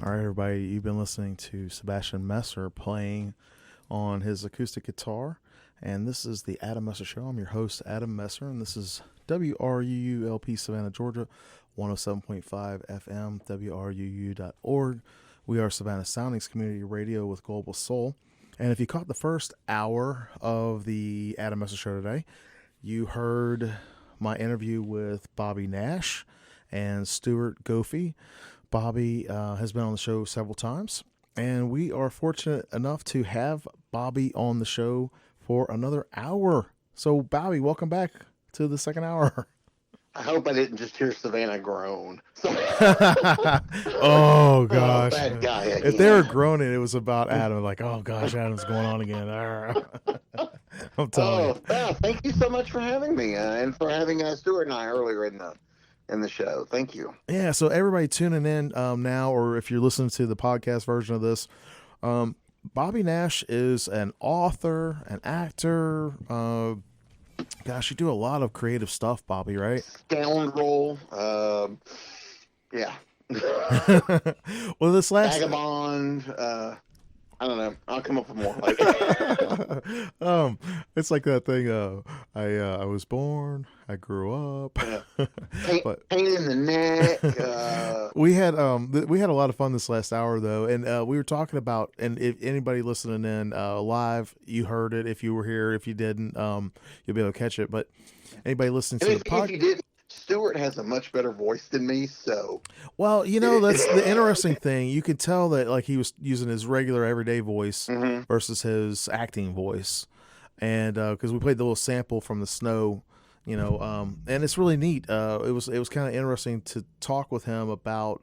All right, everybody, you've been listening to Sebastian Messer playing on his acoustic guitar, and this is the Adam Messer Show. I'm your host, Adam Messer, and this is WRUULP Savannah, Georgia, 107.5 FM, WRUU.org. We are Savannah Soundings Community Radio with Global Soul. And if you caught the first hour of the Adam Messer Show today, you heard my interview with Bobby Nash and Stuart Goffey. Bobby has been on the show several times, and we are fortunate enough to have Bobby on the show for another hour. So, Bobby, welcome back to the second hour. I hope I didn't just hear Savannah groan. Oh, gosh. Bad guy again. If they were groaning, it was about Adam. Like, oh, gosh, Adam's going on again. I'm telling you. Well, thank you so much for having me and for having Stuart and I earlier in the show. Thank you. Yeah, so everybody tuning in now, or if you're listening to the podcast version of this, Bobby Nash is an author, an actor. Gosh, you do a lot of creative stuff, Bobby, right? Scoundrel. Yeah. Well, this last Vagabond. I don't know. I'll come up with more. Like it's like that thing. I was born. I grew up. Pain in the neck. We had a lot of fun this last hour though, and we were talking about. And if anybody listening in live, you heard it. If you were here, if you didn't, you'll be able to catch it. But anybody listening to the podcast, if you didn't, Stuart has a much better voice than me, so. Well, that's the interesting thing. You could tell that like he was using his regular everyday voice versus his acting voice, and because we played the little sample from the Snow, and it's really neat. It was kind of interesting to talk with him about,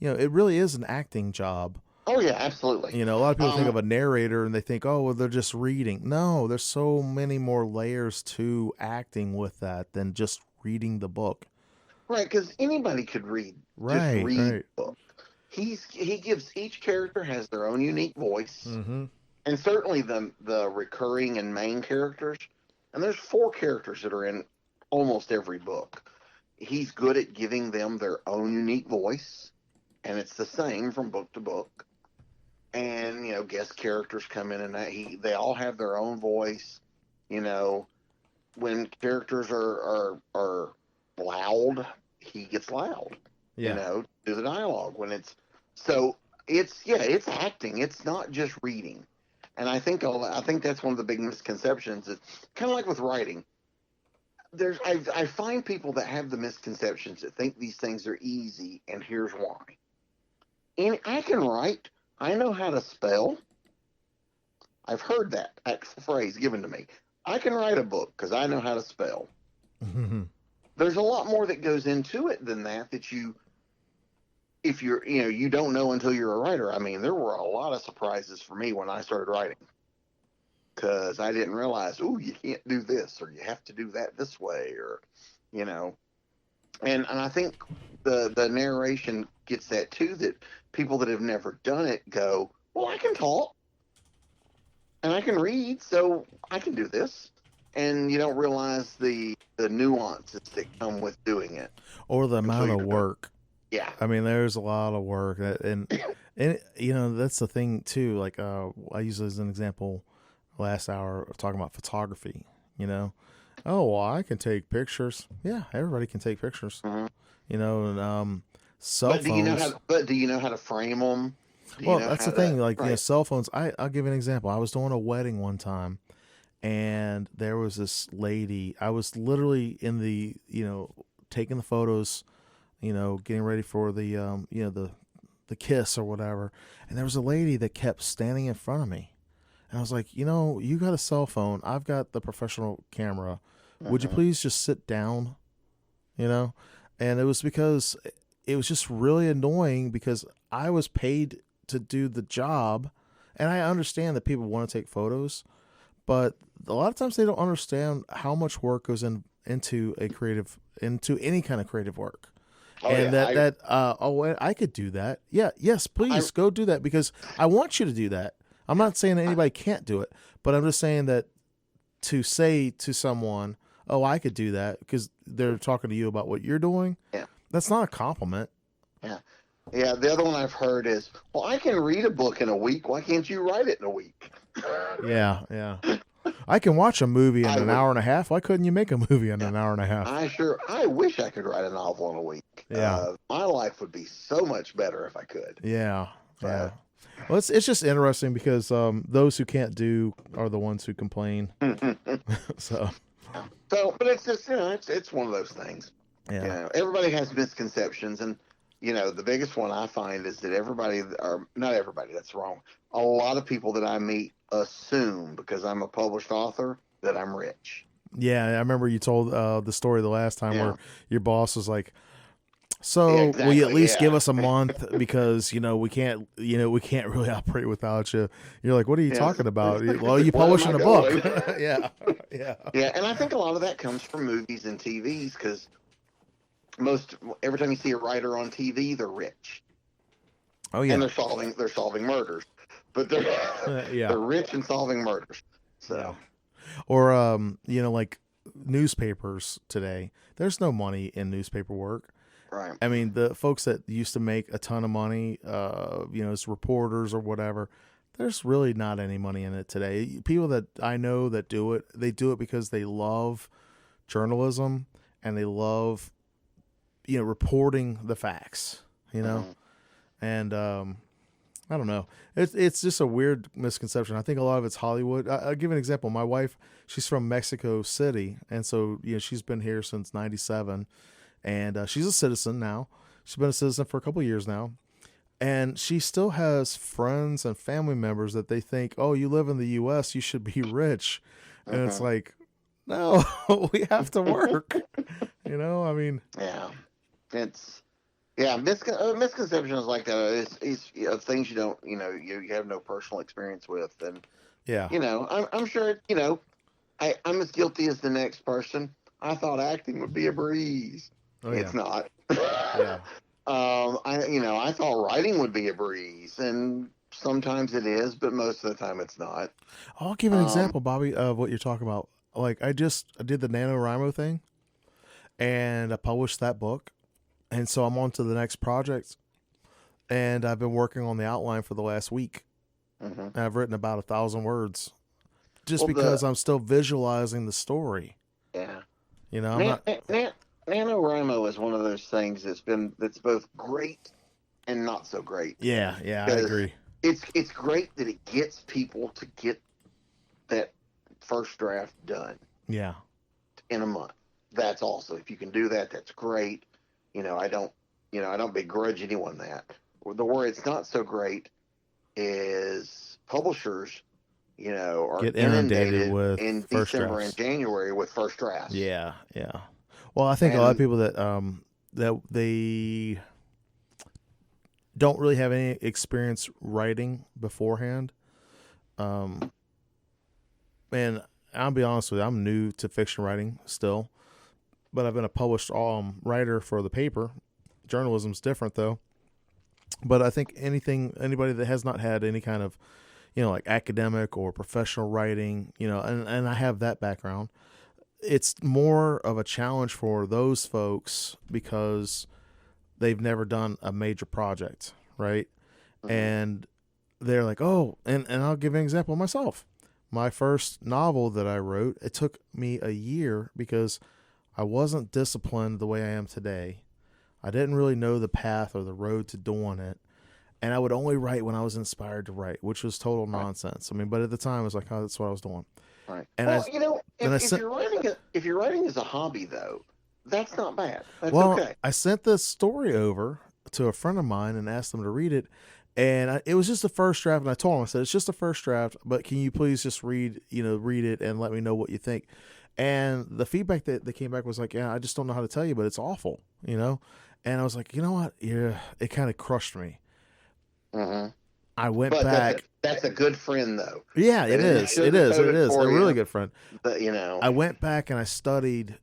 it really is an acting job. Oh yeah, absolutely. A lot of people think of a narrator and they think, oh, well, they're just reading. No, there's so many more layers to acting with that than just reading the book. Right, because anybody could read. Right, just read right. the book. He gives each character has their own unique voice, and certainly the recurring and main characters. And there's 4 characters that are in almost every book. He's good at giving them their own unique voice, and it's the same from book to book. And guest characters come in, and they all have their own voice. When characters are loud, he gets loud. Yeah. Do the dialogue when it's acting. It's not just reading. And I think that's one of the big misconceptions. It's kind of like with writing. I find people that have the misconceptions that think these things are easy, and here's why. And I can write. I know how to spell. I've heard that phrase given to me. I can write a book because I know how to spell. There's a lot more that goes into it than that if you're, you don't know until you're a writer. I mean, there were a lot of surprises for me when I started writing because I didn't realize, you can't do this or you have to do that this way or, and I think the narration gets that too, that people that have never done it go, well, I can talk. And I can read, so I can do this. And you don't realize the nuances that come with doing it. Or the amount of work. Yeah. I mean, there's a lot of work. And that's the thing, too. Like, I use it as an example last hour of talking about photography, Oh, well, I can take pictures. Yeah, everybody can take pictures. And cell phones. Do you know how to frame them? Well, that's the thing. Like, cell phones. I'll give you an example. I was doing a wedding one time, and there was this lady. I was literally in the, taking the photos, getting ready for the, the kiss or whatever. And there was a lady that kept standing in front of me. And I was like, you got a cell phone. I've got the professional camera. Would you please just sit down? And it was because it was just really annoying because I was paid to do the job, and I understand that people want to take photos, but a lot of times they don't understand how much work goes into any kind of creative work. I could do that. Yeah, yes, please go do that because I want you to do that. I'm not saying that anybody can't do it, but I'm just saying that to say to someone, "Oh, I could do that," because they're talking to you about what you're doing. Yeah, that's not a compliment. Yeah. Yeah, the other one I've heard is, well, I can read a book in a week. Why can't you write it in a week? Yeah, yeah. I can watch a movie in I an would, hour and a half. Why couldn't you make a movie in yeah, an hour and a half? I wish I could write a novel in a week. Yeah, My life would be so much better if I could. yeah, yeah. But Well, it's just interesting because those who can't do are the ones who complain. So so, but it's just, it's one of those things. yeah, Everybody has misconceptions, and the biggest one I find is that everybody, or not everybody, that's wrong. A lot of people that I meet assume because I'm a published author that I'm rich. yeah. I remember you told the story the last time Yeah, where your boss was like, yeah, "So, will you at exactly. least give Yeah, us a month because we can't really operate without you." You're like, "What are you yeah. talking about?" Well, you Where am publishing I a book. going? Yeah, yeah, Yeah, and I think a lot of that comes from movies and TVs because every time you see a writer on TV, they're rich oh and yeah, they're solving murders, but they're yeah, they're rich and solving murders. yeah. So Or like newspapers today. There's no money in newspaper work. right. I mean, the folks that used to make a ton of money, as reporters or whatever, there's really not any money in it today. People that I know that do it, they do it because they love journalism and they love, reporting the facts, Mhm. and I don't know. It's just a weird misconception. I think a lot of it's Hollywood. I'll give an example. My wife, she's from Mexico City, and so she's been here since '97, and she's a citizen now. She's been a citizen for a couple of years now, and she still has friends and family members that they think, oh, you live in the U.S., you should be rich, and it's Mhm. like, no, we have to work. I mean, Yeah, it's misconceptions like that is things you don't you have no personal experience with, and yeah, I'm sure I'm as guilty as the next person. I thought acting would be a breeze. oh yeah, It's not. yeah. I thought writing would be a breeze, and sometimes it is, but most of the time it's not. I'll give an Um, example, Bobby, of what you're talking about. Like I did the NaNoWriMo thing and I published that book. And so I'm on to the next project. And I've been working on the outline for the last week. mhm. And I've written about 1,000 words just Well, because I'm still visualizing the story. yeah, I'm not. NaNoWriMo is one of those things that's both great and not so great Yeah, yeah, I because agree. it's great that it gets people to get that first draft done Yeah, in a month. That's awesome. If you can do that, that's great. I don't begrudge anyone that. The where it's not so great is publishers, are get inundated inundated with in first December and drafts. January with first drafts. Yeah, yeah. Well, I think a lot of And people that they don't really have any experience writing beforehand. Um, and I'll be honest with you, I'm new to fiction writing still, but I've been a published writer for the paper. Journalism's different though. But I think anybody that has not had any kind of, like academic or professional writing, and I have that background, it's more of a challenge for those folks because they've never done a major project, right? mhm, And they're like, oh, and I'll give an example of myself. My first novel that I wrote, it took me a year because I wasn't disciplined the way I am today. I didn't really know the path or the road to doing it. And I would only write when I was inspired to write, which was total right, nonsense. I mean, but at the time, I was like, oh, that's what I was doing. right. And I, Well, then if I if sent, you're writing as a hobby though, that's not bad. That's well, okay. I sent the story over to a friend of mine and asked them to read it. And it was just the first draft. And I told him, I said, it's just the first draft, but can you please just read it and let me know what you think? And the feedback that came back was like, yeah, I just don't know how to tell you, but it's awful. And I was like, you know what? Yeah, it kind of crushed me. hmm I went But back. that's a good friend though. Yeah, They it didn't is. It is. sugarcoat It it is a for really you. good friend. But I went back and I studied.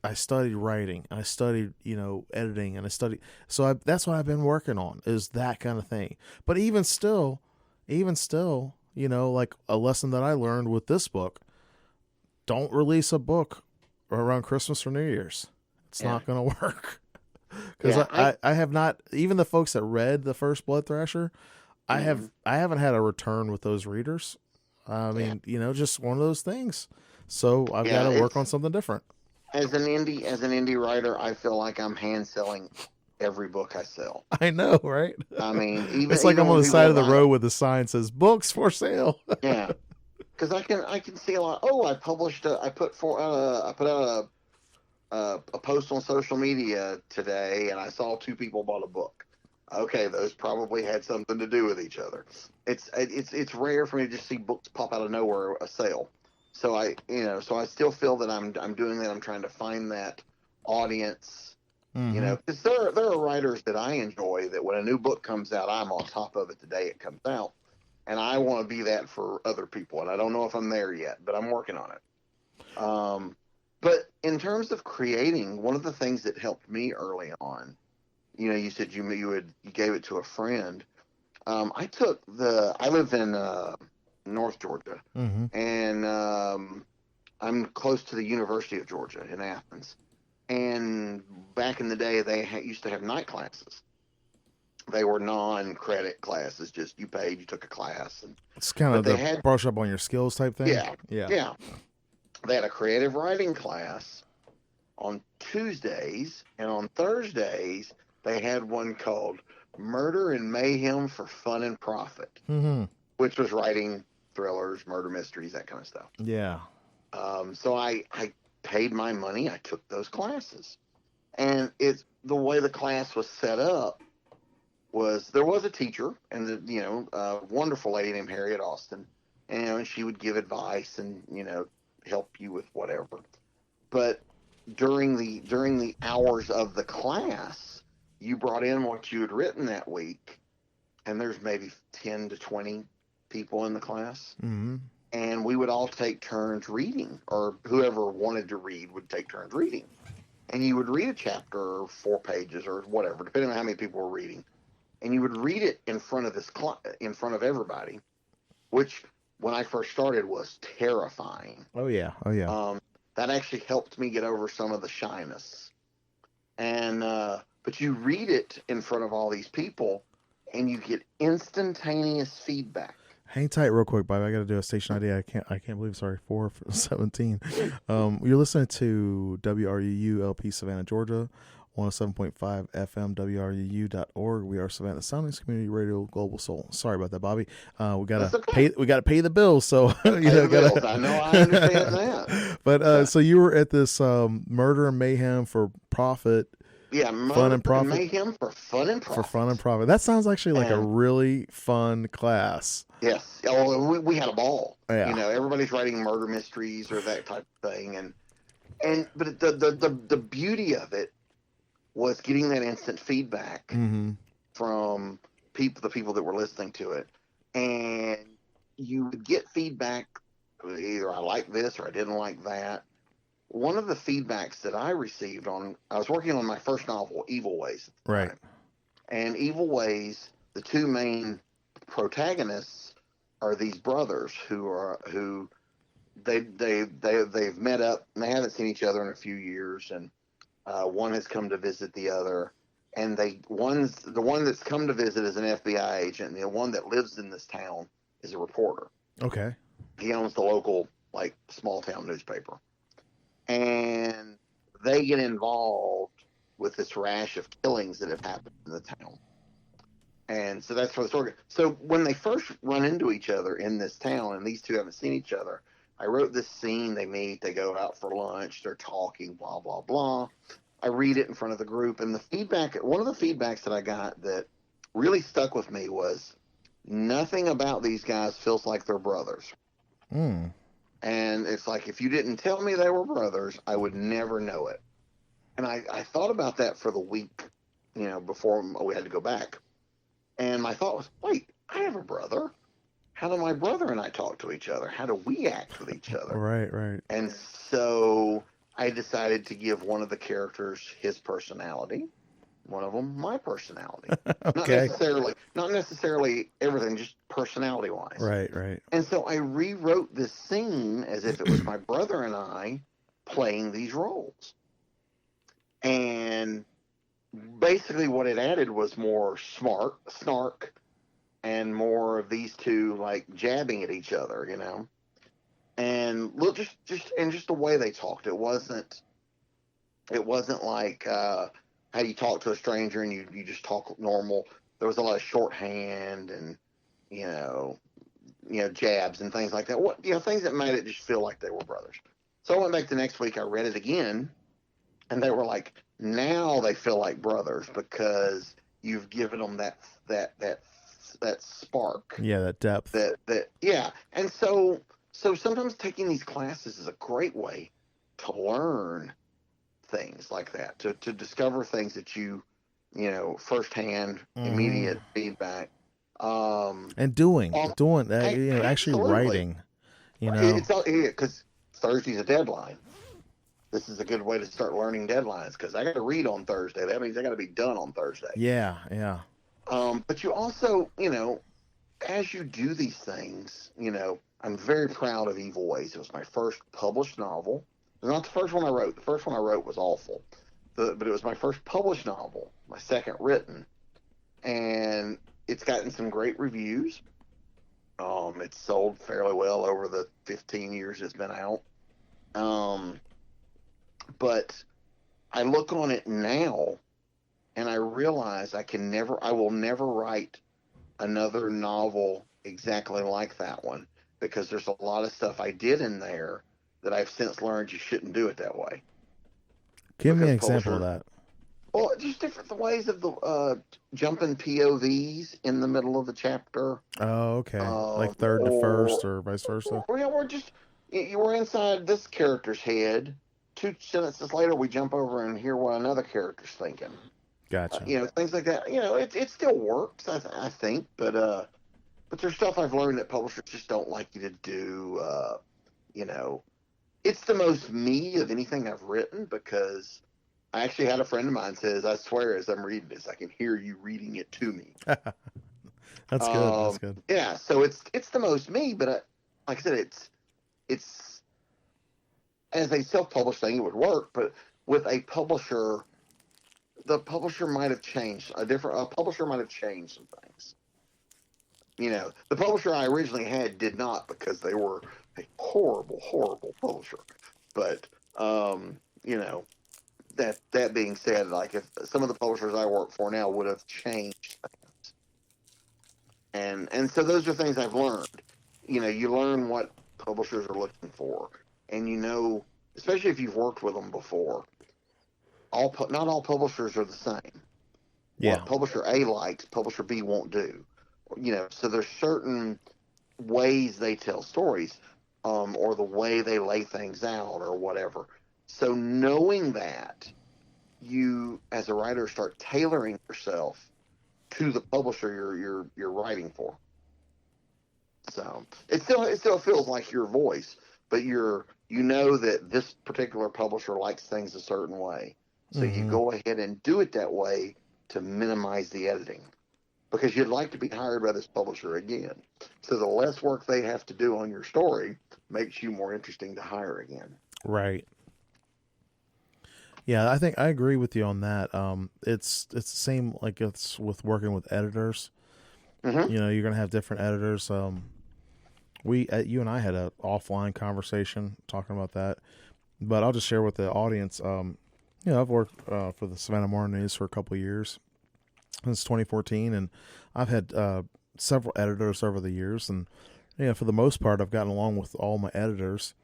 I studied writing. I studied, editing, and I studied. So that's what I've been working on is that kind of thing. But even still, like a lesson that I learned with this book: don't release a book around Christmas or New Year's. It's yeah, not going to work. because Yeah, I have not, even the folks that read the first Blood Thrasher, mhm, I haven't had a return with those readers. I yeah, mean, just one of those things. So I've got yeah. to work on It's something different. as an indie writer, I feel like I'm hand selling every book I sell. I know, right? I mean, It's like even I'm on when the side people of the buy, road with a sign that says "Books for sale." yeah, because I can see a lot. Oh, I put out a post on social media today, and I saw two people bought a book. Okay, those probably had something to do with each other. It's rare for me to just see books pop out of nowhere a sale. So I still feel that I'm doing that. I'm trying to find that audience. Mm-hmm. Because there are writers that I enjoy that when a new book comes out, I'm on top of it the day it comes out, and I want to be that for other people. And I don't know if I'm there yet, but I'm working on it. But in terms of creating, one of the things that helped me early on, you said you gave it to a friend. I live in North Georgia, Mm-hmm. and I'm close to the University of Georgia in Athens. And back in the day, they used to have night classes. They were non-credit classes, just you paid, you took a class, It's kind but of they the had, brush up on your skills type thing. yeah, Yeah. yeah, they had a creative writing class on Tuesdays, and on Thursdays they had one called Murder and Mayhem for Fun and Profit, Mm-hmm. which was writing thrillers, murder mysteries, that kind of stuff. Yeah. So I paid my money. I took those classes, and it's the way the class was set up was there was a teacher and a wonderful lady named Harriet Austin, and she would give advice and help you with whatever. But during the hours of the class, you brought in what you had written that week, and there's maybe 10 to 20 people in the class, Mm-hmm. and we would all take turns reading, or whoever wanted to read would take turns reading. And you would read a chapter or 4 pages or whatever, depending on how many people were reading, and you would read it in front of everybody, which when I first started was terrifying. Oh yeah. Oh yeah. Um, that actually helped me get over some of the shyness. And but you read it in front of all these people, and you get instantaneous feedback. Hang tight, real quick, Bob. I got to do a station ID. I can't believe. Sorry, 417. You're listening to WRUU LP Savannah, Georgia, 107.5 FM WRUU.org. We are Savannah Soundings Community Radio Global Soul. Sorry about that, Bobby. That's okay. We gotta pay the bills. So Pay the bills. I know. I understand that. But so you were at this Murder and Mayhem for Profit. Yeah, Fun Murder and and Profit. Mayhem for Fun and For Profit. Fun and Profit. That sounds actually like a And really fun class. yes, oh, we had a ball. Yeah. Everybody's writing murder mysteries or that type of thing, but the beauty of it was getting that instant feedback Mm-hmm. from the people that were listening to it, and you would get feedback, either I like this or I didn't like that. One of the feedbacks that I received I was working on my first novel, Evil Ways, at the Right. time. And Evil Ways, the two main protagonists are these brothers who they've met up and they haven't seen each other in a few years, and one has come to visit the other, and the one that's come to visit is an FBI agent, and the one that lives in this town is a reporter. Okay. He owns the local small town newspaper, and they get involved with this rash of killings that have happened in the town. And so that's where the story goes. So when they first run into each other in this town, and these two haven't seen each other, I wrote this scene. They meet, they go out for lunch, they're talking, blah, blah, blah. I read it in front of the group, and one of the feedbacks that I got that really stuck with me was nothing about these guys feels like they're brothers. Mm. And it's like, if you didn't tell me they were brothers, I would never know it. And I thought about that for the week, before we had to go back. And my thought was, wait, I have a brother. How do my brother and I talk to each other? How do we act with each other? Right, right. And so I decided to give one of the characters his personality, one of them my personality. Okay. Not necessarily everything, just personality wise. Right, right. And so I rewrote this scene as if it was my brother and I playing these roles. And basically what it added was more snark, and more of these two like jabbing at each other, and look, just the way they talked. It wasn't like how you talk to a stranger and you just talk normal. There was a lot of shorthand and you know jabs and things like that. What things that made it just feel like they were brothers. So I went back the next week. I read it again, and they were like, now they feel like brothers because you've given them that spark, Yeah, that depth. that yeah. And so sometimes taking these classes is a great way to learn things like that, to discover things that firsthand, immediate feedback, And doing on, that, actually absolutely. writing, It's because Thursday's a deadline. This is a good way to start learning deadlines because I got to read on Thursday. That means I got to be done on Thursday. Yeah, yeah. But you also, as you do these things, I'm very proud of Evil Ways. It was my first published novel. It was not the first one I wrote. The first one I wrote was awful. But it was my first published novel, my second written. And it's gotten some great reviews. It's sold fairly well over the 15 years it's been out. But I look on it now and I realize I will never write another novel exactly like that one because there's a lot of stuff I did in there that I've since learned you shouldn't do it that way. Give me Because an example of that. well, just different ways of the jumping POVs in the middle of the chapter, Oh, okay. Like third to first or vice versa. we're just you were inside this character's head. 2 sentences later, we jump over and hear what another character's thinking. Gotcha. Things like that. It still works, I think, but there's stuff I've learned that publishers just don't like you to do. It's the most me of anything I've written because I actually had a friend of mine says, I swear, as I'm reading this, I can hear you reading it to me. That's good. That's good. Yeah, so it's the most me, but like I said, it's as a self-published thing, it would work, but with a publisher, the publisher might have changed. A publisher might have changed some things. The publisher I originally had did not because they were a horrible, horrible publisher. But that being said, like if some of the publishers I work for now would have changed things, and so those are things I've learned. You learn what publishers are looking for, and especially if you've worked with them before. Not all publishers are the same. Yeah. What publisher A likes, publisher B won't do. So there's certain ways they tell stories, or the way they lay things out, or whatever. So knowing that, you as a writer start tailoring yourself to the publisher you're writing for. So it still feels like your voice, but you know that this particular publisher likes things a certain way. So you go ahead and do it that way to minimize the editing because you'd like to be hired by this publisher again. So the less work they have to do on your story makes you more interesting to hire again. Right. Yeah, I think I agree with you on that. It's the same like it's with working with editors. Mm-hmm. You're gonna have different editors. You and I had an offline conversation talking about that, but I'll just share with the audience. I've worked for the Savannah Morning News for a couple of years since 2014, and I've had several editors over the years, and for the most part, I've gotten along with all my editors.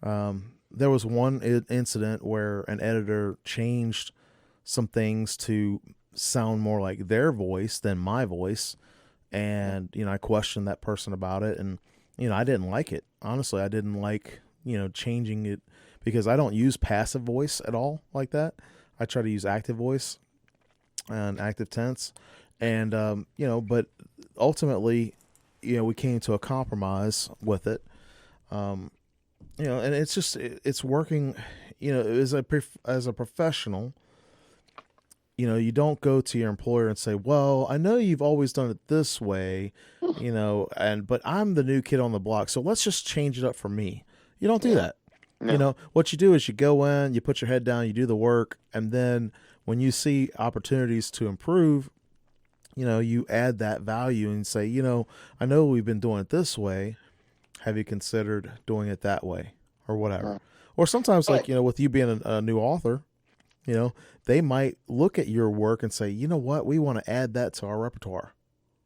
There was one incident where an editor changed some things to sound more like their voice than my voice, and I questioned that person about it, and I didn't like it. Honestly, I didn't like changing it because I don't use passive voice at all like that. I try to use active voice and active tense, and but ultimately, we came to a compromise with it. And it's working. As a professional, you don't go to your employer and say, "Well, I know you've always done it this way, but I'm the new kid on the block, so let's just change it up for me." You don't do that. No. What you do is you go in, you put your head down, you do the work, and then when you see opportunities to improve, you add that value and say, I know we've been doing it this way. Have you considered doing it that way or whatever? Or sometimes, like, Right. with you being a new author, they might look at your work and say, you know what, we want to add that to our repertoire.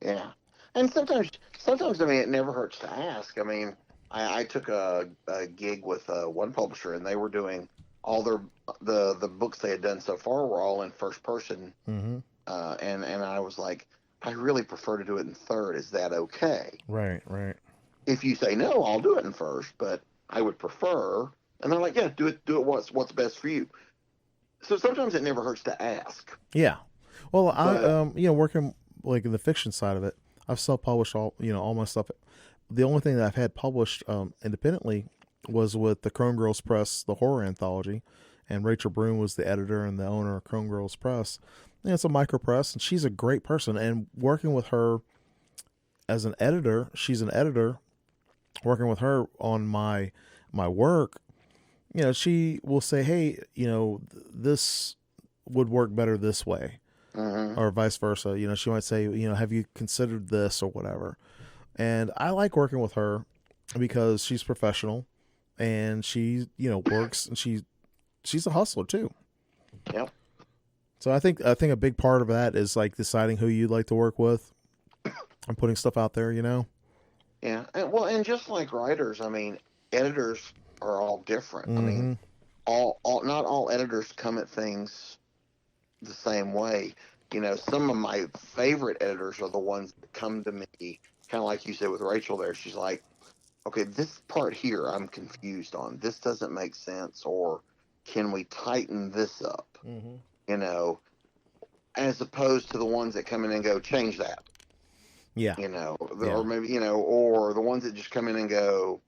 Yeah. And sometimes, I mean, it never hurts to ask. I mean, I took a gig with one publisher, and they were doing all the books they had done so far were all in first person. Mm-hmm. And I was like, I really prefer to do it in third. Is that okay? Right, right. If you say no, I'll do it in first, but I would prefer. And they're like, yeah, do it. What's best for you. So sometimes it never hurts to ask. Yeah. Well, I But working like in the fiction side of it, I've self-published all my stuff. The only thing that I've had published independently was with the Chrome Girls Press, the horror anthology, and Rachel Broom was the editor and the owner of Chrome Girls Press. And it's a micro press, and she's a great person. And working with her as an editor, she's an editor. Working with her on my work, she will say, hey, this would work better this way, or vice versa. She might say, have you considered this or whatever. And I like working with her because she's professional and she, works, and she's a hustler too. yeah, So I think a big part of that is like deciding who you'd like to work with and putting stuff out there, yeah. And just like writers, I mean, editors are all different. I mean, all not all editors come at things the same way. Some of my favorite editors are the ones that come to me, kind of like you said with Rachel there. She's like, okay, this part here I'm confused on. This doesn't make sense, or can we tighten this up? Mm-hmm. As opposed to the ones that come in and go, change that. Yeah. Or maybe, or the ones that just come in and go,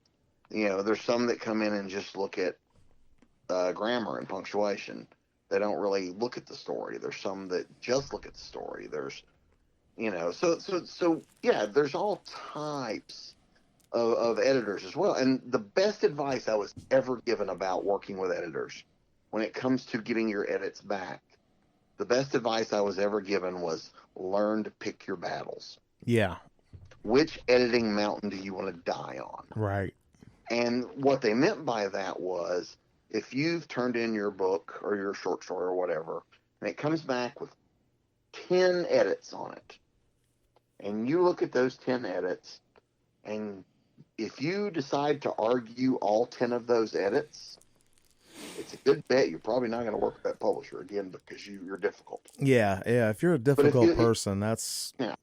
there's some that come in and just look at grammar and punctuation. They don't really look at the story. There's some that just look at the story. There's, so yeah, there's all types of editors as well. And the best advice I was ever given about working with editors when it comes to getting your edits back, the best advice I was ever given was learn to pick your battles. Yeah. Which editing mountain do you want to die on? Right. And what they meant by that was, if you've turned in your book or your short story or whatever, and it comes back with 10 edits on it, and you look at those 10 edits, and if you decide to argue all 10 of those edits, it's a good bet you're probably not going to work with that publisher again because you're difficult. Yeah. If you're a difficult person, that's... Yeah.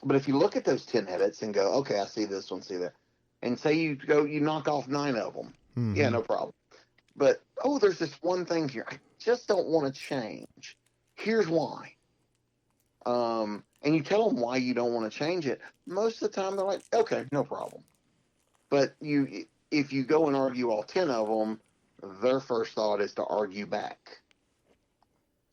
But if you look at those 10 edits and go, okay, I see this one, see that, and say you knock off 9 of them, yeah, no problem. But, there's this one thing here I just don't want to change. Here's why. And you tell them why you don't want to change it. Most of the time, they're like, okay, no problem. But if you go and argue all 10 of them, their first thought is to argue back.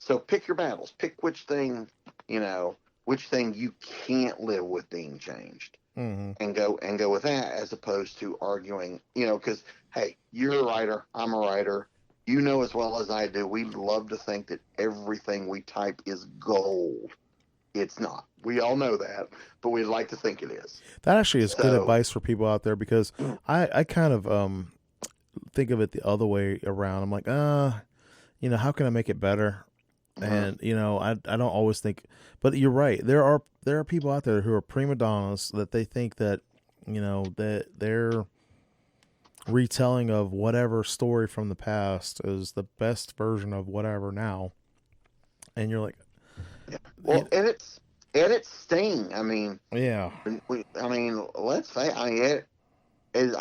So pick your battles. Pick which thing you can't live with being changed. And go with that, as opposed to arguing, because, hey, you're a writer, I'm a writer. You know as well as I do, we love to think that everything we type is gold. It's not. We all know that, but we'd like to think it is. That actually is good advice for people out there, because I kind of think of it the other way around. I'm like, how can I make it better? And I don't always think, but you're right. There are people out there who are prima donnas that they think that that their retelling of whatever story from the past is the best version of whatever now, and you're like, well, edits sting. I mean, yeah. Let's face. I've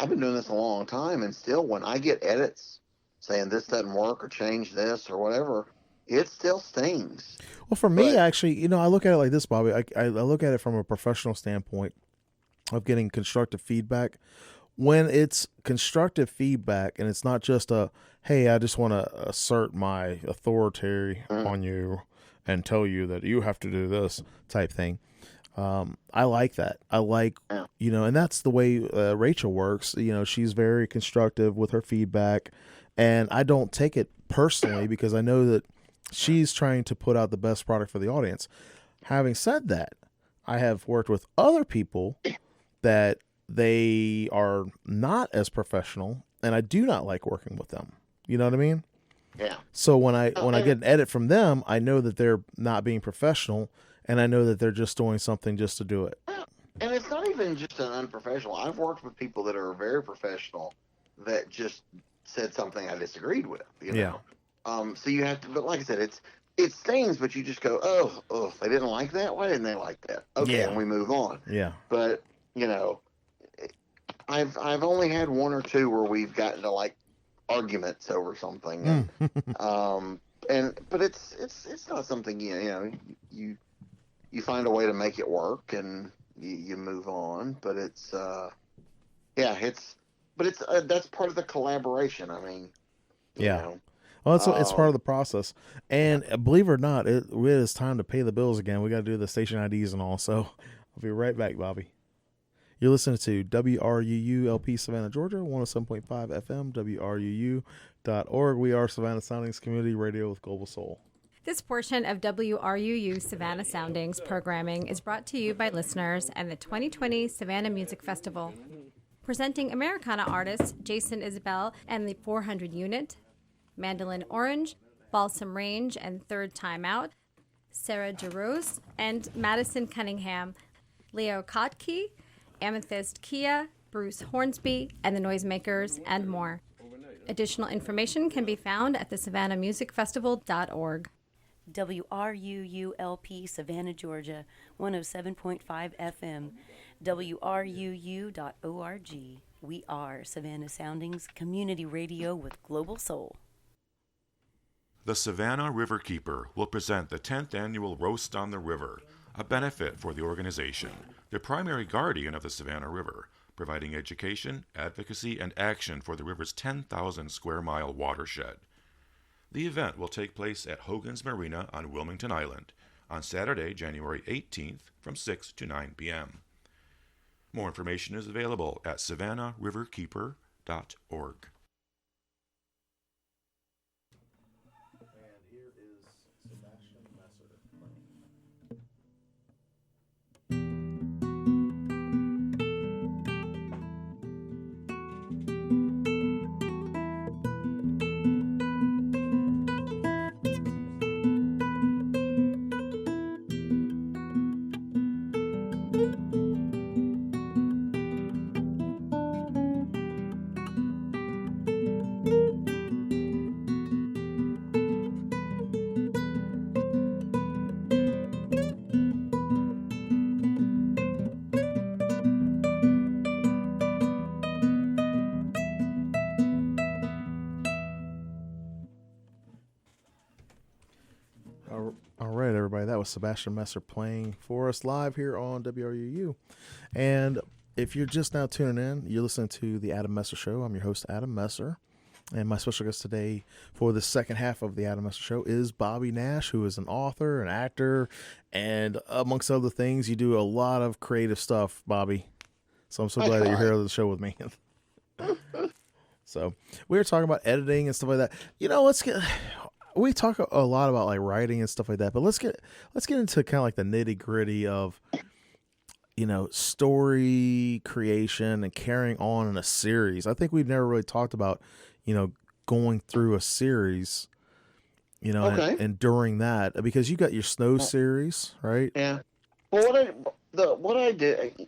been doing this a long time, and still, when I get edits saying this doesn't work or change this or whatever, it still stings. Well, for me, actually, I look at it like this, Bobby. I look at it from a professional standpoint of getting constructive feedback. When it's constructive feedback and it's not just hey, I just want to assert my authority on you and tell you that you have to do this type thing. I like that. I like, and that's the way Rachel works. She's very constructive with her feedback, and I don't take it personally because I know that She's trying to put out the best product for the audience. Having said that, I have worked with other people that they are not as professional, and I do not like working with them. You know what I mean? Yeah. So when I get an edit from them, I know that they're not being professional, and I know that they're just doing something just to do it. And it's not even just an unprofessional. I've worked with people that are very professional that just said something I disagreed with. You know. Yeah. So you have to, but like I said, it stings, but you just go, oh, they didn't like that. Why didn't they like that? Okay, Yeah. and we move on. Yeah. But you know, I've only had one or two where we've gotten to like arguments over something, but it's not something you find a way to make it work and you move on. But it's that's part of the collaboration. I mean, yeah. You know, well, it's part of the process, and believe it or not, it is time to pay the bills again. We got to do the station IDs and all. So I'll be right back, Bobby. You're listening to WRUU-LP Savannah, Georgia, 107.5 FM, WRUU.org. We are Savannah Soundings Community Radio with Global Soul. This portion of WRUU Savannah Soundings programming is brought to you by listeners and the 2020 Savannah Music Festival. Presenting Americana artists Jason Isbell and the 400 Unit, Mandolin Orange, Balsam Range and Third Time Out, Sarah Jarose and Madison Cunningham, Leo Kotke, Amethyst Kia, Bruce Hornsby, and the Noisemakers, and more. Additional information can be found at the SavannahMusicFestival.org. WRUU-LP Savannah, Georgia, 107.5 FM, WRUU.org. We are Savannah Soundings Community Radio with Global Soul. The Savannah Riverkeeper will present the 10th Annual Roast on the River, a benefit for the organization, the primary guardian of the Savannah River, providing education, advocacy, and action for the river's 10,000 square mile watershed. The event will take place at Hogan's Marina on Wilmington Island on Saturday, January 18th from 6 to 9 p.m. More information is available at savannahriverkeeper.org. All right, everybody. That was Sebastian Messer playing for us live here on WRUU. And if you're just now tuning in, you're listening to The Adam Messer Show. I'm your host, Adam Messer. And my special guest today for the second half of The Adam Messer Show is Bobby Nash, who is an author, an actor, and amongst other things, you do a lot of creative stuff, Bobby. So I'm so glad that you're here on the show with me. So we were talking about editing and stuff like that. You know, we talk a lot about like writing and stuff like that, but let's get into kind of like the nitty gritty of, you know, story creation and carrying on in a series. I think we've never really talked about, you know, going through a series, you know, and during that, because you got your Snow series, right? Yeah. Well, what I did,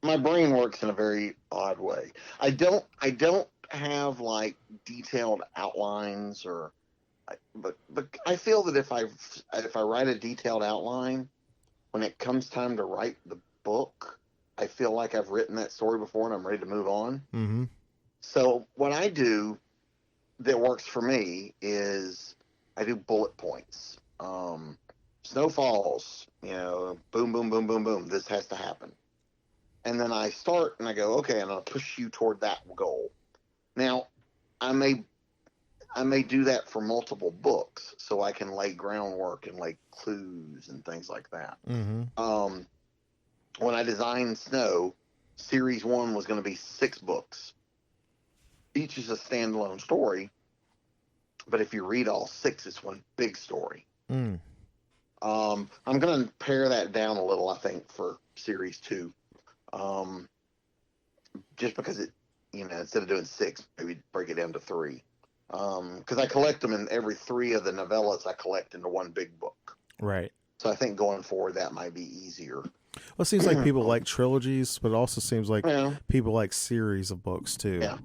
my brain works in a very odd way. I don't have like detailed outlines but I feel that if I write a detailed outline, when it comes time to write the book, I feel like I've written that story before and I'm ready to move on. Mm-hmm. So what I do that works for me is I do bullet points. Snow falls, you know, boom, boom, boom, boom, boom. This has to happen. And then I start and I go, okay, and I'll push you toward that goal. Now, I may do that for multiple books so I can lay groundwork and lay clues and things like that. Mm-hmm. When I designed Snow, series 1 was going to be 6 books. Each is a standalone story. But if you read all 6, it's one big story. Mm. I'm going to pare that down a little, I think, for series 2. Just because it, instead of doing 6, maybe break it down to 3. Because I collect them in every 3 of the novellas I collect into one big book. Right. So I think going forward that might be easier. Well, it seems like people like trilogies, but it also seems like Yeah. people like series of books too. Yeah.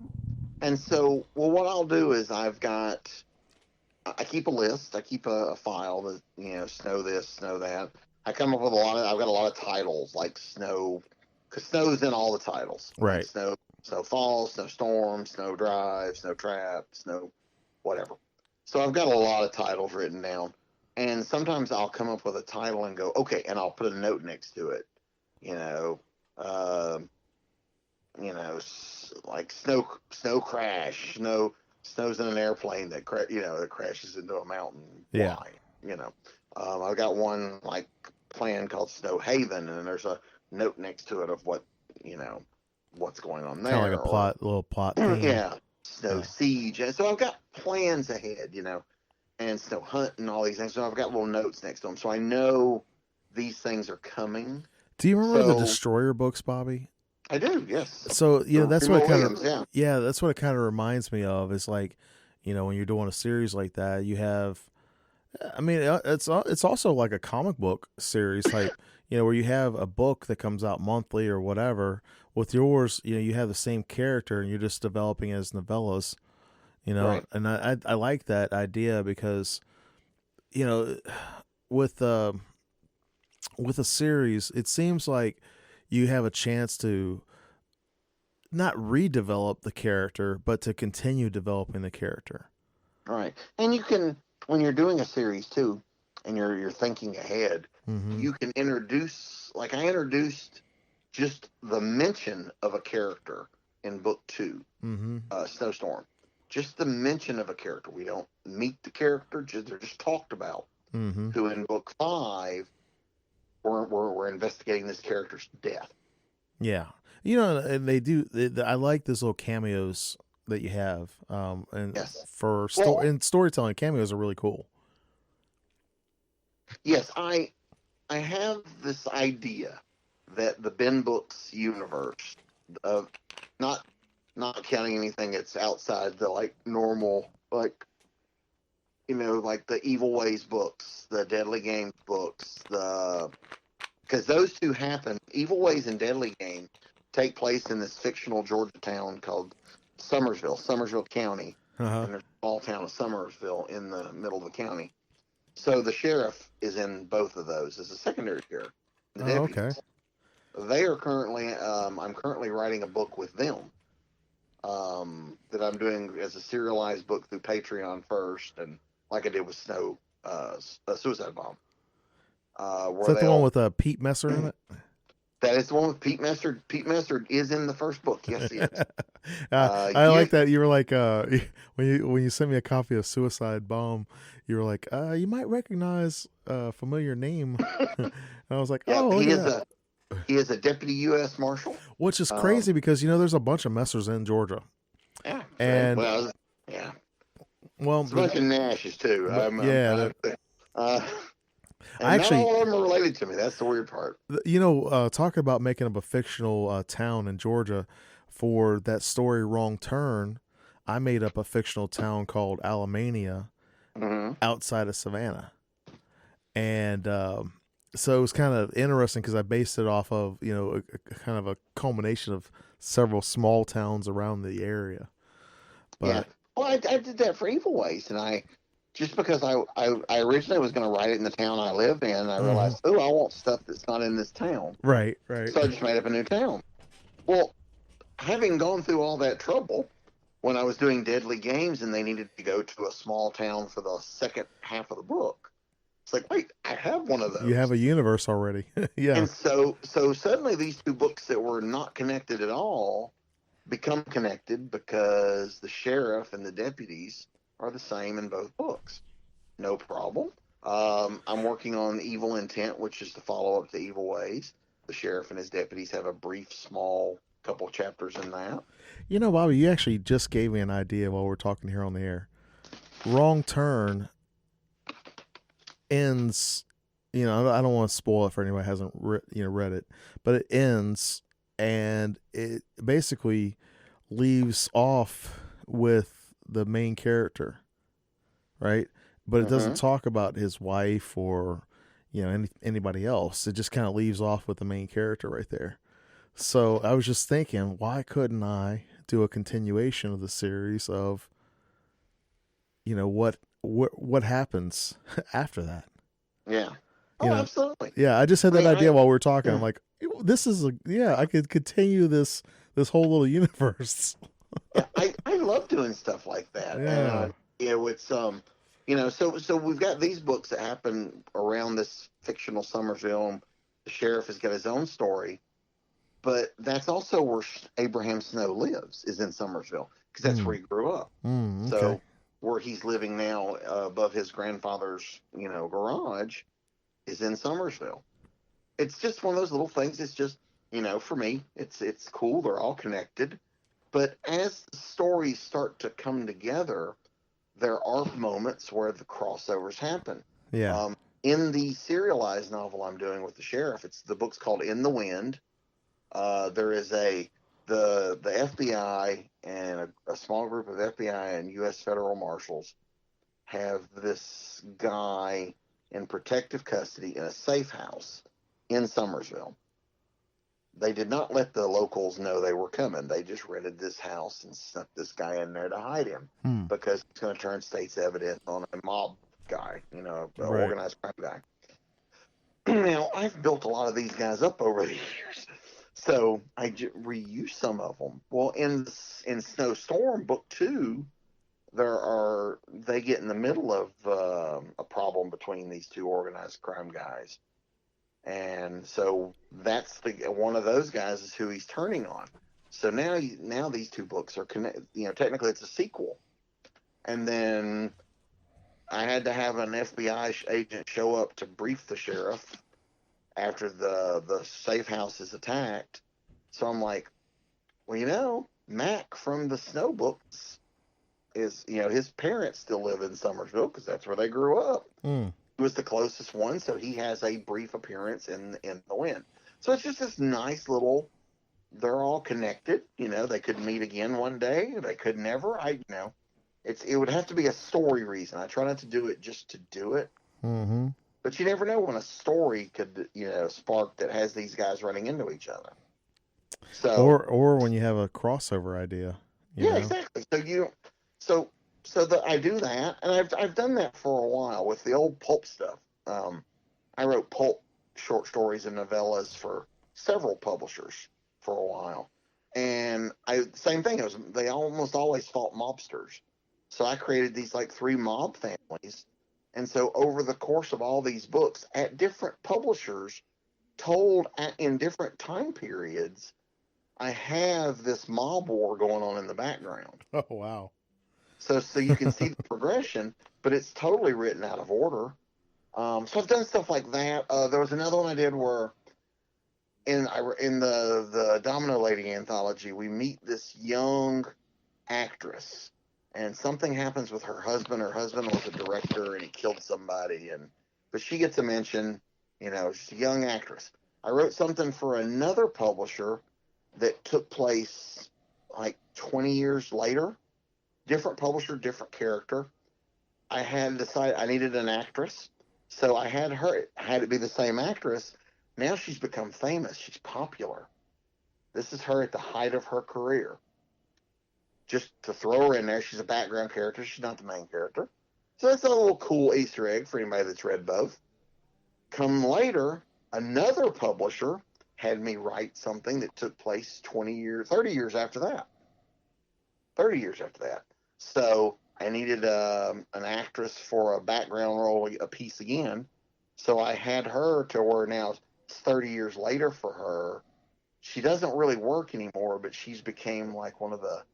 And so, what I'll do is I keep a list. I keep a file that, snow this, snow that. I come up with I've got a lot of titles like snow, because snow's in all the titles. Right. Like snow fall, snow storm, snow drive, snow trap, snow whatever. So I've got a lot of titles written down. And sometimes I'll come up with a title and go, okay, and I'll put a note next to it. Like snow crash, snow's in an airplane that crashes into a mountain. Yeah. Why? I've got one like plan called Snow Haven, and there's a note next to it of what's going on there. Kind of like a little plot theme. Yeah. Snow Siege. And so I've got plans ahead, and Snow Hunt and all these things. So I've got little notes next to them. So I know these things are coming. Do you remember the Destroyer books, Bobby? I do, yes. So, that's what it kind of, yeah. That's what it kind of reminds me of. It's like, when you're doing a series like that, you have, it's also like a comic book series type, where you have a book that comes out monthly or whatever. With yours, you have the same character and you're just developing as novellas, Right. And I like that idea because, with a series, it seems like you have a chance to not redevelop the character, but to continue developing the character. Right. And you can, when you're doing a series too, and you're thinking ahead, you can introduce, like I introduced just the mention of a character in book 2, Snowstorm. Just the mention of a character. We don't meet the character, they're just talked about. Who in book 5, we're investigating this character's death. Yeah. And they do, I like those little cameos that you have. And Yes. in storytelling, cameos are really cool. Yes, I have this idea that the Ben Books universe of not counting anything that's outside the like normal, like like the Evil Ways books, the Deadly Games books, because those two happen. Evil Ways and Deadly Game take place in this fictional Georgia town called Summersville County. And there's a small town of Summersville in the middle of the county. So the sheriff is in both of those as a secondary sheriff. The deputies. Okay. They are currently, I'm currently writing a book with them that I'm doing as a serialized book through Patreon first, and like I did with Suicide Bomb. Is that the one with Pete Messer in it? That is the one with Pete Messer. Pete Messer is in the first book. Yes, he is. I like that. You were like, when you sent me a copy of Suicide Bomb, you were like, you might recognize a familiar name. And I was like, he is a deputy U.S. Marshal. Which is crazy because, there's a bunch of Messers in Georgia. Yeah. And, yeah. Well, there's a bunch of Nashes, too. Actually, not all of them are related to me. That's the weird part. Talking about making up a fictional town in Georgia for that story Wrong Turn, I made up a fictional town called Alamania outside of Savannah. And so it was kind of interesting because I based it off of, a kind of a culmination of several small towns around the area. But, yeah. Well, I did that for Evil Ways, and just because I originally was going to write it in the town I live in, I realized, I want stuff that's not in this town. Right. So I just made up a new town. Well, having gone through all that trouble, when I was doing Deadly Games and they needed to go to a small town for the second half of the book, it's like, wait, I have one of those. You have a universe already. Yeah. And so suddenly these two books that were not connected at all become connected because the sheriff and the deputies are the same in both books. No problem. I'm working on Evil Intent, which is the follow-up to Evil Ways. The sheriff and his deputies have a brief, small couple chapters in that. Bobby, you actually just gave me an idea while we're talking here on the air. Wrong Turn ends, I don't want to spoil it for anybody who hasn't read it, but it ends and it basically leaves off with the main character, right? But it doesn't talk about his wife or anybody else. It just kind of leaves off with the main character right there. So I was just thinking, why couldn't I do a continuation of the series of what happens after that? Yeah. Oh, absolutely. Yeah, I just had that idea while we were talking. I'm like, this is I could continue this whole little universe. Yeah, I love doing stuff like that. Yeah. And it's so we've got these books that happen around this fictional Summersville. The sheriff has got his own story, but that's also where Abraham Snow lives, is in Summersville, because that's where he grew up. Okay. So where he's living now, above his grandfather's garage, is in Summersville. It's just one of those little things. It's just for me, it's cool. They're all connected. But as the stories start to come together, there are moments where the crossovers happen. Yeah. In the serialized novel I'm doing with the sheriff, the book's called In the Wind. There is the FBI and a small group of FBI and U.S. federal marshals have this guy in protective custody in a safe house in Summersville. They did not let the locals know they were coming. They just rented this house and snuck this guy in there to hide him because it's going to turn state's evidence on a mob guy, an organized crime guy. Now, I've built a lot of these guys up over the years, so I reuse some of them. Well, in Snowstorm Book 2, they get in the middle of a problem between these two organized crime guys, and so that's one of those guys is who he's turning on. So now these two books are connected. Technically it's a sequel, and then I had to have an FBI agent show up to brief the sheriff after the safe house is attacked. So I'm like, well, Mac from the Snow books is, his parents still live in Summersville because that's where they grew up. He was the closest one, so he has a brief appearance in the Wind. So it's just this nice little. They're all connected. They could meet again one day. They could never. It would have to be a story reason. I try not to do it just to do it. Mm-hmm. But you never know when a story could, spark that has these guys running into each other. So or when you have a crossover idea. Exactly. So I do that, and I've done that for a while with the old pulp stuff. I wrote pulp short stories and novellas for several publishers for a while, and same thing. They almost always fought mobsters, so I created these like 3 mob families. And so over the course of all these books at different publishers, told in different time periods, I have this mob war going on in the background. Oh, wow. So you can see the progression, but it's totally written out of order. So I've done stuff like that. There was another one I did where in the Domino Lady anthology, we meet this young actress. And something happens with her husband. Her husband was a director, and he killed somebody. But she gets a mention. She's a young actress. I wrote something for another publisher that took place like 20 years later. Different publisher, different character. I had decided I needed an actress, so I had it be the same actress. Now she's become famous. She's popular. This is her at the height of her career. Just to throw her in there, she's a background character. She's not the main character. So that's a little cool Easter egg for anybody that's read both. Come later, another publisher had me write something that took place 30 years after that. 30 years after that. So I needed an actress for a background role, a piece again. So I had her to where now it's 30 years later for her. She doesn't really work anymore, but she's became like one of the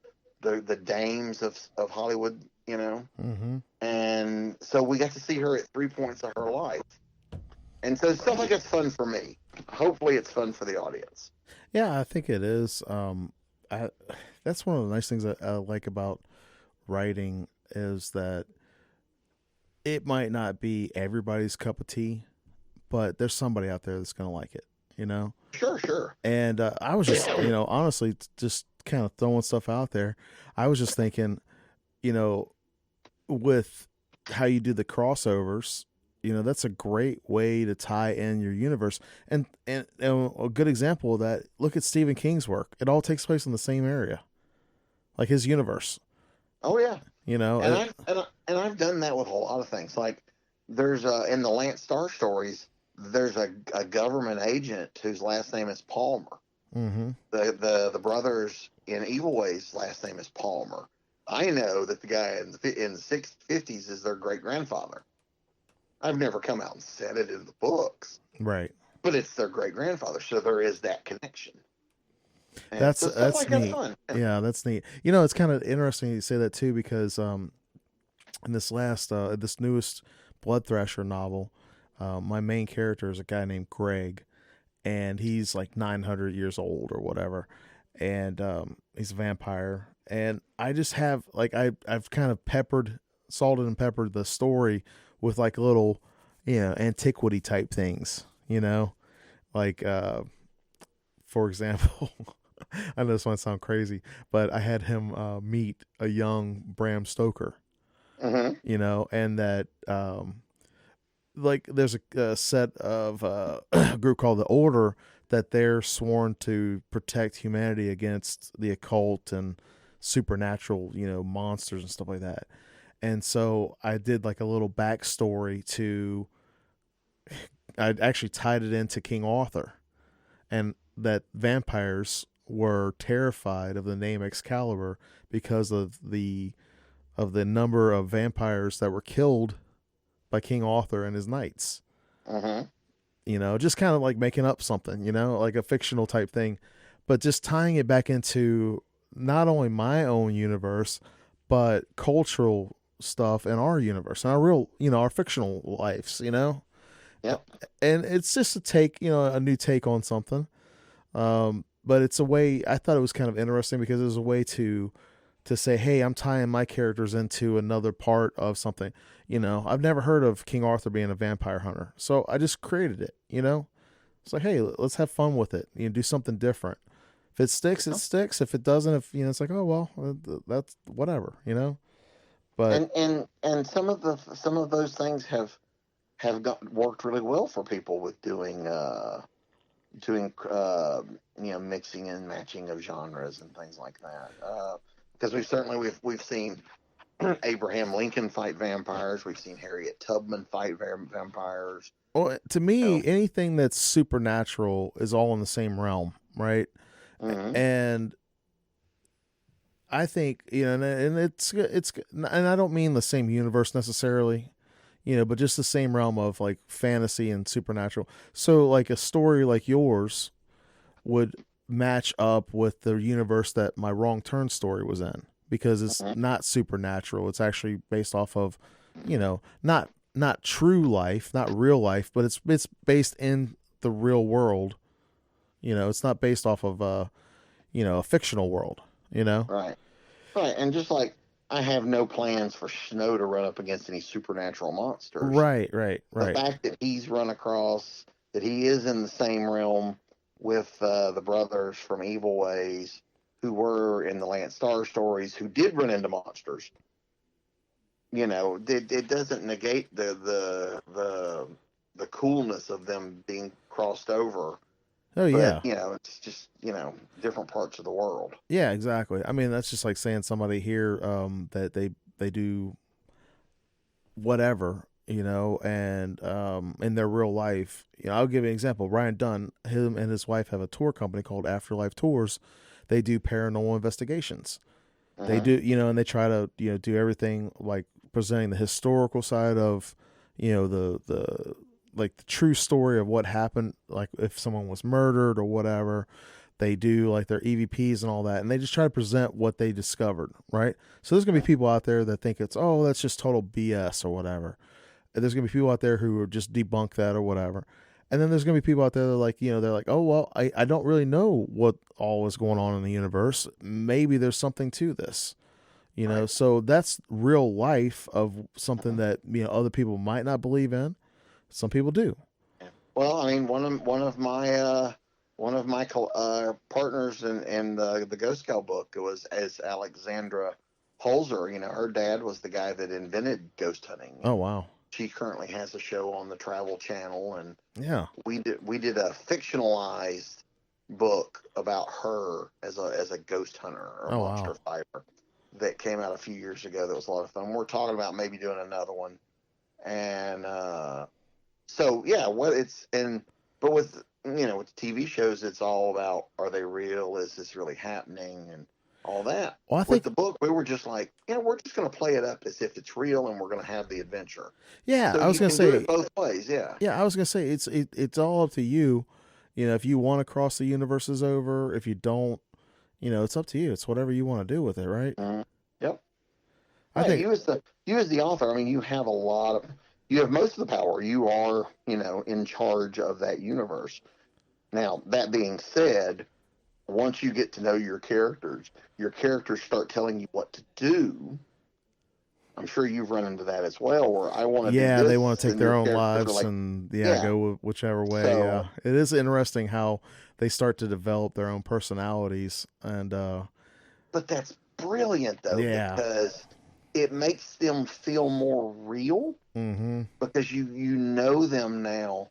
dames of Hollywood, Mm-hmm. And so we got to see her at 3 points of her life. And so stuff like that's fun for me. Hopefully it's fun for the audience. Yeah, I think it is. That's one of the nice things that I like about writing is that it might not be everybody's cup of tea, but there's somebody out there that's going to like it, you know? Sure, sure. And I was just, you know, honestly, just kind of throwing stuff out there. I was just thinking, you know, with how you do the crossovers, you know, that's a great way to tie in your universe. And a good example of that, look at Stephen King's work. It all takes place in the same area, like his universe. Oh yeah. You know, And I've done that with a lot of things. Like there's in the Lance Starr stories, there's a government agent whose last name is Palmer. mm-hmm. The brothers in Evil Ways' last name is Palmer. I know that the guy in the 50s is their great grandfather. I've never come out and said it in the books, Right? but it's their great grandfather, so there is that connection. And That's so stuff like neat. that's fun. Yeah, that's neat. You know, it's kind of interesting you say that too, because in this this newest Blood Thrasher novel, my main character is a guy named Greg, and he's like 900 years old or whatever, and he's a vampire. And I just have like I've kind of salted and peppered the story with like little, you know, antiquity type things, you know, like for example. I know this might sound crazy, but I had him meet a young Bram Stoker, Mm-hmm. you know, and that like there's a set of a group called the Order that they're sworn to protect humanity against the occult and supernatural, you know, monsters and stuff like that. And so I did like a little backstory I actually tied it into King Arthur, and that vampires were terrified of the name Excalibur because of the number of vampires that were killed by King Arthur and his knights. Mm-hmm. You know, just kind of like making up something, you know, like a fictional type thing, but just tying it back into not only my own universe, but cultural stuff in our universe and our real, you know, our fictional lives, you know? Yep. And it's just a new take on something. But it's a way, I thought it was kind of interesting because it was a way to say, hey, I'm tying my characters into another part of something. You know, I've never heard of King Arthur being a vampire hunter, so I just created it, you know? It's like, hey, let's have fun with it. You know, do something different. If it sticks, it sticks. If it doesn't, you know, it's like, oh, well, that's whatever, you know? But And some of those things have worked really well for people with doing you know, mixing and matching of genres and things like that. Because we've seen Abraham Lincoln fight vampires. We've seen Harriet Tubman fight vampires. well, to me, You know? anything that's supernatural is all in the same realm, right? Mm-hmm. And I think, you know, and it's, and I don't mean the same universe necessarily, you know, but just the same realm of like fantasy and supernatural. So like a story like yours would match up with the universe that my Wrong Turn story was in, because it's not supernatural. It's actually based off of, you know, not true life, not real life, but it's based in the real world. You know, it's not based off of you know, a fictional world, you know? Right. And just like I have no plans for Snow to run up against any supernatural monsters. Right. The fact that he's run across, that he is in the same realm with the brothers from Evil Ways, who were in the Lance Starr stories, who did run into monsters. You know, it doesn't negate the coolness of them being crossed over. Oh, yeah. But, you know, it's just, you know, different parts of the world. Yeah, exactly. I mean, that's just like saying somebody here that they do whatever, you know, and in their real life, you know, I'll give you an example. Ryan Dunn, him and his wife have a tour company called Afterlife Tours. They do paranormal investigations. They do, you know, and they try to, you know, do everything like presenting the historical side of, you know, the like the true story of what happened, like if someone was murdered or whatever. They do like their EVPs and all that, and they just try to present what they discovered, right? So there's gonna be people out there that think it's, oh, that's just total BS or whatever. And there's gonna be people out there who are just debunk that or whatever. And then there's gonna be people out there that are like, you know, they're like, oh well, I don't really know what all is going on in the universe. Maybe there's something to this, You know, Right. so that's real life of something that, other people might not believe in. Some people do. Yeah. Well, I mean, one of my partners in the Ghost Scout book was as Alexandra Holzer. You know, her dad was the guy that invented ghost hunting, Oh and wow. she currently has a show on the Travel Channel. And Yeah. we did a fictionalized book about her as a ghost hunter or Oh monster wow. fighter that came out a few years ago. That was a lot of fun. We're talking about maybe doing another one, and so yeah, but with with TV shows, it's all about, are they real? Is this really happening? And all that. Well, I With think, the book, we were just like, we're just going to play it up as if it's real, and we're going to have the adventure. yeah, So I was you gonna can do say, it both ways, yeah. yeah, I was gonna say it's all up to you. If you want to cross the universes over, if you don't, it's up to you. It's whatever you want to do with it, right? Yep. I Right. think, You as the author, I mean, you have most of the power. You are, in charge of that universe. Now, that being said, once you get to know your characters start telling you what to do. I'm sure you've run into that as well, where I want to do yeah, they want this, to take and their your own characters are lives like, and yeah. go whichever way. Yeah, So, it is interesting how they start to develop their own personalities, and but that's brilliant though, yeah, because it makes them feel more real, mm-hmm. because you know them now,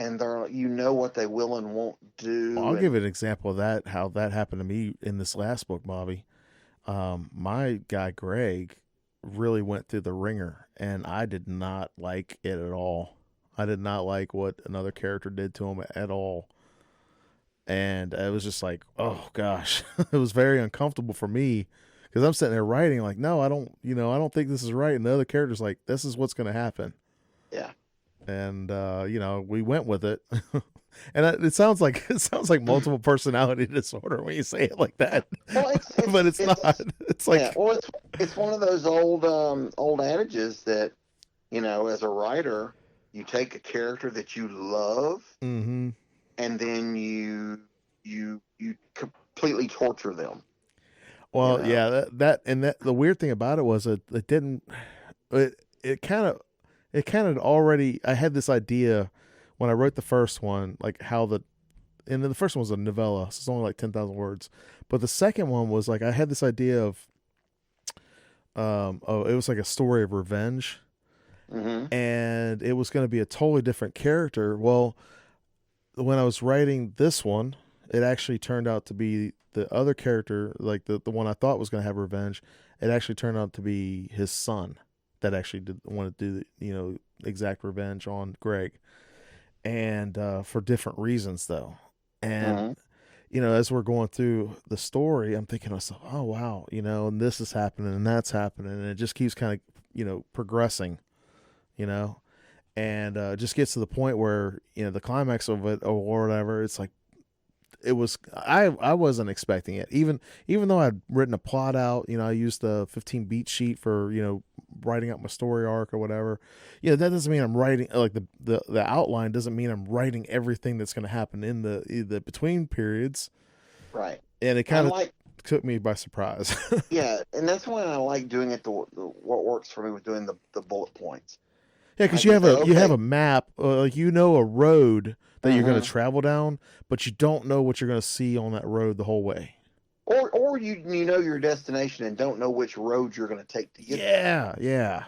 and you know what they will and won't Well, do. I'll give And an example of that. How that happened to me in this last book, Bobby. My guy Greg really went through the ringer, and I did not like it at all. I did not like what another character did to him at all. And it was just like, oh gosh, it was very uncomfortable for me because I'm sitting there writing like, no, I don't think this is right. And the other character's like, this is what's going to happen. yeah, And we went with it. And it sounds like multiple personality disorder when you say it like that. well, But it's not. It's yeah, like, well, it's one of those old adages that, as a writer, you take a character that you love, mm-hmm. and then you completely torture them. Well, yeah, that the weird thing about it was it didn't it it kind of already, I had this idea when I wrote the first one, like how and then the first one was a novella, so it's only like 10,000 words. But the second one was like I had this idea of it was like a story of revenge, Mm-hmm. and it was going to be a totally different character. Well, when I was writing this one, it actually turned out to be the other character, like the one I thought was going to have revenge. It actually turned out to be his son that actually did want to do the exact revenge on Greg, and for different reasons though. And Mm-hmm. as we're going through the story, I'm thinking to myself, oh wow, and this is happening and that's happening, and it just keeps kind of progressing, you know and just gets to the point where the climax of it or whatever. It's like it was. I wasn't expecting it. Even though I'd written a plot out, I used the 15 beat sheet for writing out my story arc or whatever. That doesn't mean I'm writing like the outline doesn't mean I'm writing everything that's going to happen in the between periods. Right. And it I kind of like, took me by surprise. yeah, and that's why I like doing it. What works for me with doing the bullet points. Yeah, I because can say, you have okay, a map, like a road that you're going to mhm. travel down, but you don't know what you're going to see on that road the whole way. Or you know your destination and don't know which road you're going to take to get there. Yeah, yeah.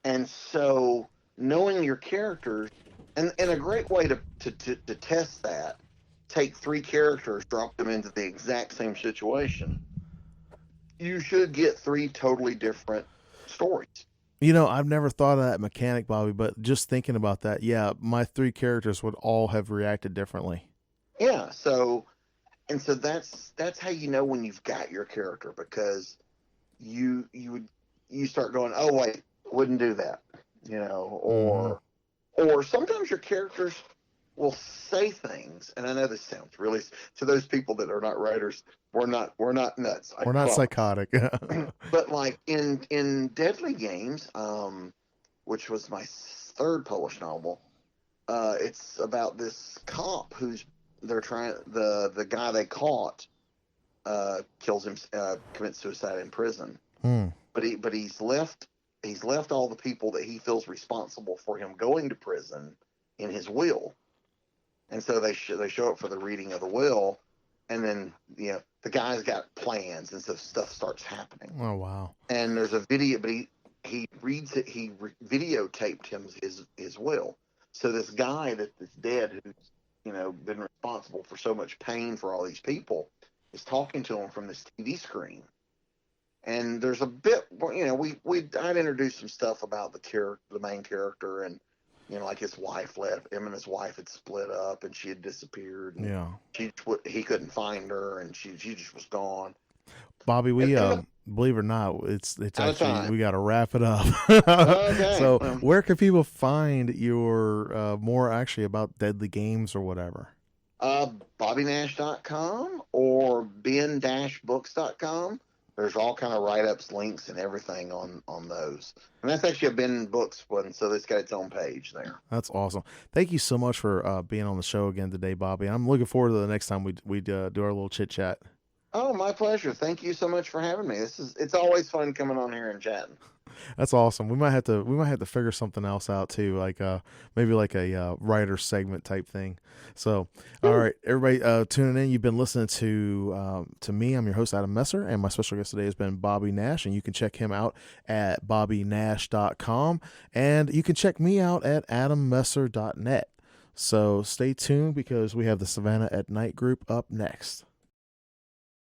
And so knowing your characters, and a great way to test that, take three characters, drop them into the exact same situation. You should get three totally different stories. I've never thought of that mechanic, Bobby, but just thinking about that, yeah, my three characters would all have reacted differently. Yeah. So that's how you know when you've got your character, because you start going, oh wait, wouldn't do that, Mm-hmm. or sometimes your characters will say things, and I know this sounds really, to those people that are not writers, we're not nuts, I We're not promise. psychotic. But like in Deadly Games, which was my third Polish novel, it's about this cop who's they're trying the guy they caught commits suicide in prison. Hmm. But he's left all the people that he feels responsible for him going to prison in his will. And so they show up for the reading of the will, and then the guy's got plans, and so stuff starts happening. Oh wow! And there's a video, but he reads it. He videotaped his will. So this guy that's dead, who's been responsible for so much pain for all these people, is talking to him from this TV screen. And there's a bit, I'd introduced some stuff about the main character, and like his wife left him, and his wife had split up, and she had disappeared. And yeah, he couldn't find her, and she just was gone. Bobby, we believe it or not, it's actually we got to wrap it up. Okay. So, where can people find your more actually about Deadly Games or whatever? BobbyNash.com or ben-books.com. There's all kind of write-ups, links, and everything on those. And that's actually a Ben Books one, so it's got its own page there. That's awesome. Thank you so much for being on the show again today, Bobby. I'm looking forward to the next time we do our little chit-chat. Oh, my pleasure. Thank you so much for having me. It's always fun coming on here and chatting. That's awesome. We might have to figure something else out too, like maybe like a writer segment type thing. So, all right, everybody tuning in. You've been listening to me. I'm your host, Adam Messer, and my special guest today has been Bobby Nash, and you can check him out at bobbynash.com, and you can check me out at adammesser.net. So stay tuned because we have the Savannah at Night group up next.